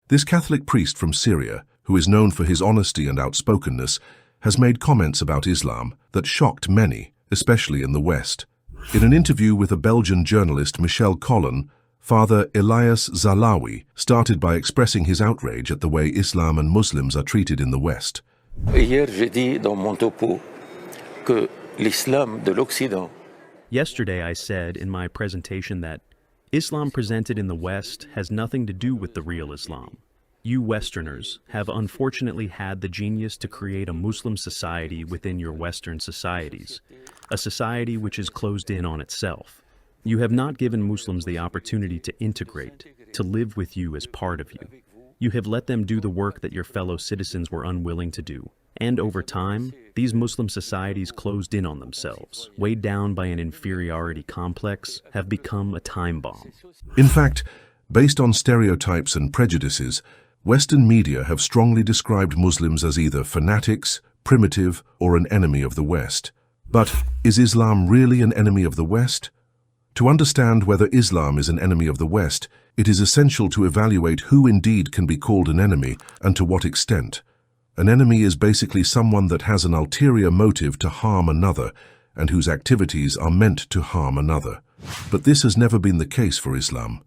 This Catholic priest from Syria, who is known for his honesty and outspokenness, has made comments about Islam that shocked many, especially in the West. In an interview with a Belgian journalist, Michel Collon, Father Elias Zahlawi started by expressing his outrage at the way Islam and Muslims are treated in the West. Yesterday I said in my presentation that Islam presented in the West has nothing to do with the real Islam. You Westerners have unfortunately had the genius to create a Muslim society within your Western societies, a society which is closed in on itself. You have not given Muslims the opportunity to integrate, to live with you as part of you. You have let them do the work that your fellow citizens were unwilling to do. And over time, these Muslim societies closed in on themselves, weighed down by an inferiority complex, have become a time bomb. In fact, based on stereotypes and prejudices, Western media have strongly described Muslims as either fanatics, primitive, or an enemy of the West. But is Islam really an enemy of the West? To understand whether Islam is an enemy of the West, it is essential to evaluate who indeed can be called an enemy and to what extent. An enemy is basically someone that has an ulterior motive to harm another and whose activities are meant to harm another. But this has never been the case for Islam.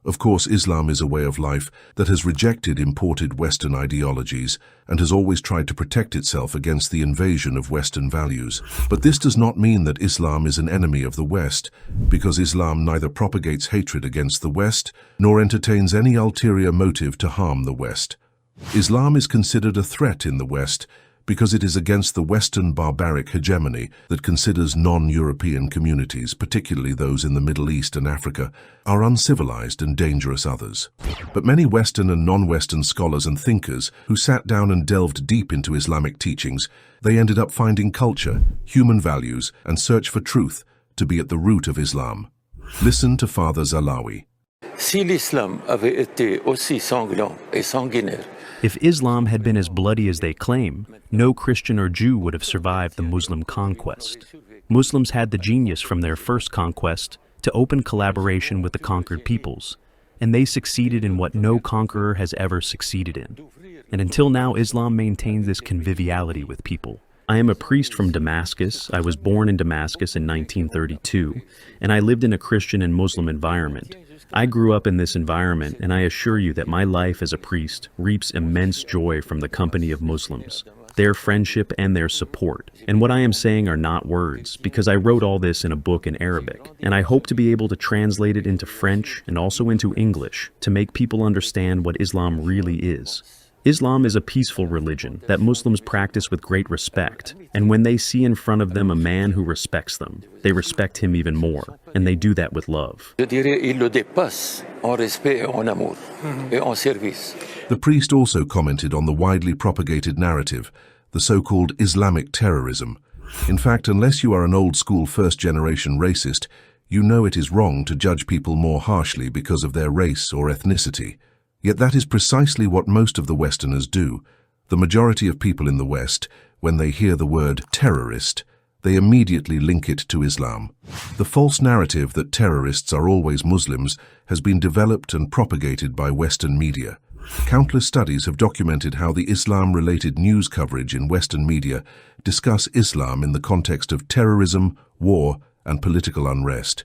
Of course, Islam is a way of life that has rejected imported Western ideologies and has always tried to protect itself against the invasion of Western values. But this does not mean that Islam is an enemy of the West, because Islam neither propagates hatred against the West nor entertains any ulterior motive to harm the West. Islam is considered a threat in the West because it is against the Western barbaric hegemony that considers non-European communities, particularly those in the Middle East and Africa, are uncivilized and dangerous others. But many Western and non-Western scholars and thinkers who sat down and delved deep into Islamic teachings, they ended up finding culture, human values, and search for truth to be at the root of Islam. Listen to Father Zahlawi. Si l'islam avait été aussi sanglant et sanguinaire, if Islam had been as bloody as they claim, no Christian or Jew would have survived the Muslim conquest. Muslims had the genius from their first conquest to open collaboration with the conquered peoples, and they succeeded in what no conqueror has ever succeeded in. And until now, Islam maintains this conviviality with people. I am a priest from Damascus. I was born in Damascus in 1932, and I lived in a Christian and Muslim environment. I grew up in this environment, and I assure you that my life as a priest reaps immense joy from the company of Muslims, their friendship and their support. And what I am saying are not words, because I wrote all this in a book in Arabic, and I hope to be able to translate it into French and also into English to make people understand what Islam really is. Islam is a peaceful religion that Muslims practice with great respect, and when they see in front of them a man who respects them, they respect him even more, and they do that with love. je dirais, il le dépasse en respect et en amour et en service. The priest also commented on the widely propagated narrative, the so-called Islamic terrorism. In fact, unless you are an old-school first-generation racist, you know it is wrong to judge people more harshly because of their race or ethnicity. Yet that is precisely what most of the Westerners do. The majority of people in the West, when they hear the word terrorist, they immediately link it to Islam. The false narrative that terrorists are always Muslims has been developed and propagated by Western media. Countless studies have documented how the Islam-related news coverage in Western media discuss Islam in the context of terrorism, war, and political unrest.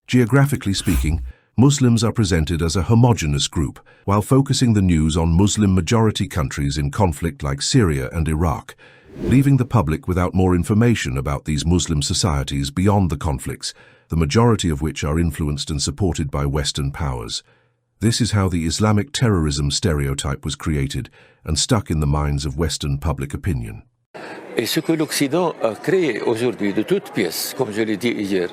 Geographically speaking, Muslims are presented as a homogeneous group, while focusing the news on Muslim-majority countries in conflict like Syria and Iraq, leaving the public without more information about these Muslim societies beyond the conflicts, the majority of which are influenced and supported by Western powers. This is how the Islamic terrorism stereotype was created and stuck in the minds of Western public opinion. Et ce que l'Occident a créé aujourd'hui de toutes pièces, comme je l'ai dit hier,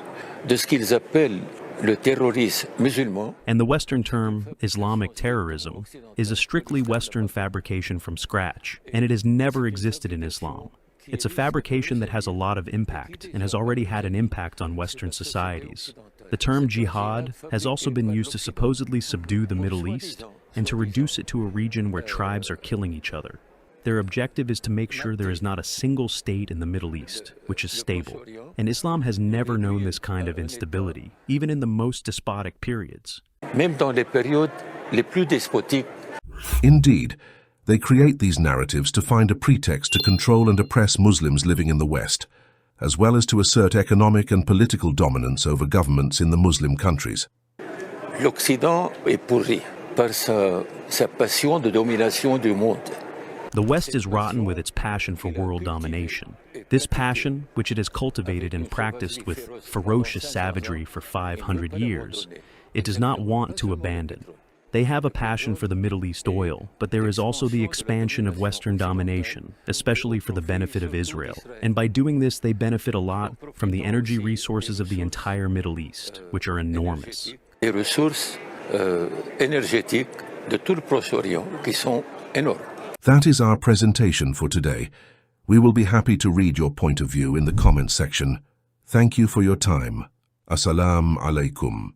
de ce qu'ils appellent le terrorisme musulman. And the Western term, Islamic terrorism, is a strictly Western fabrication from scratch, and it has never existed in Islam. It's a fabrication that has a lot of impact and has already had an impact on Western societies. The term jihad has also been used to supposedly subdue the Middle East and to reduce it to a region where tribes are killing each other. Their objective is to make sure there is not a single state in the Middle East which is stable. And Islam has never known this kind of instability, even in the most despotic periods. Même dans les périodes les plus despotiques. Indeed, they create these narratives to find a pretext to control and oppress Muslims living in the West, as well as to assert economic and political dominance over governments in the Muslim countries. L'Occident est pourri par sa passion de domination du monde. The West is rotten with its passion for world domination. This passion, which it has cultivated and practiced with ferocious savagery for 500 years, it does not want to abandon. They have a passion for the Middle East oil, but there is also the expansion of Western domination, especially for the benefit of Israel. And by doing this, they benefit a lot from the energy resources of the entire Middle East, which are enormous. Les ressources énergétiques de tout le Proche-Orient qui sont énormes. That is our presentation for today. We will be happy to read your point of view in the comments section. Thank you for your time. Assalamu alaikum.